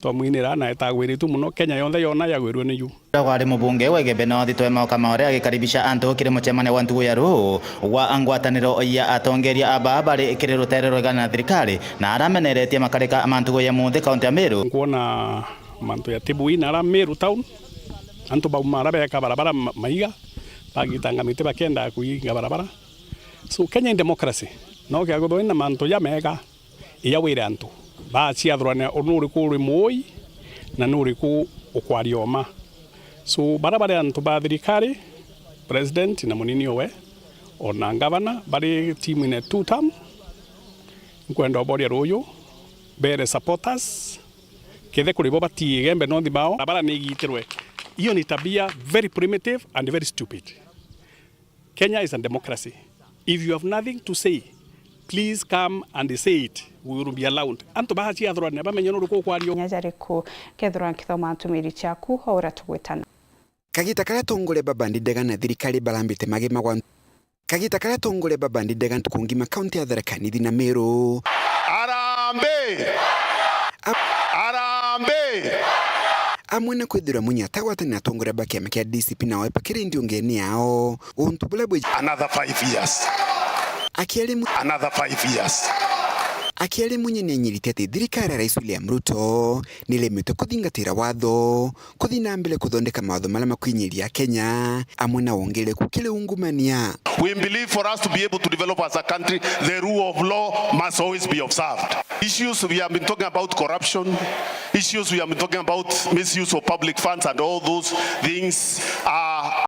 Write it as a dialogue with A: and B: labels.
A: Twamwinira na etagwiritu muno Kenya yonthe yona yagwirwo ni yu
B: Wari mubunge wa Gebenothi Twema Kamore agikaribisha antu kire mucemane wa ntugu ya ruhu wa angwataniro ya atongeria aba bari kire rutere rwegana thirikari na arameneretie makarika amantugu ya muthi kaunti ya Meru
A: kuona mantu ya Tibuina ara Meru town antu baumara beka barabara maiga bagitanga mite bakenda kuinga barabara so Kenya in democracy no kya godoina mantu ya mega iya wire antu ba ciathurane onuri kuri moi na nuri ku ukwarioma so barabara antu ba thirikari president na munini owe ona governor bari team in a two term kwenda oboria royo bere supporters kethe kuri bo bati gembe no thibao barabara ni gitirwe iyo ni tabia very primitive and very stupid. Kenya is a democracy. If you have nothing to say, please come and say it. We will be allowed. Anto bahachi athurane bamenye no ruko kwario
C: nyajari ku kethura kithoma ntumiri chaku hora tugwetana
D: kagita kara tongole babandi dega na thirikari barambite magima gwa kagita kara tongole babandi dega ntukungima county ya Tharaka Nithi na Meru
E: Arambe Arambe
D: amwena kwithira munyata watani atongore bakia mekia DCP na wepa kiri ndio ngeni yao untubula bwe
E: another 5 years another 5 years
D: akiari munyene nyiritete thirikari Rais William Ruto nilemete kuthingatira watho kuthina mbele kuthondeka mawatho mala makwinyiria Kenya amwena wongere kukile ungumania.
E: We believe for us to be able to develop as a country, the rule of law must always be observed. Issues we have been talking about corruption, issues we have been talking about misuse of public funds and all those things are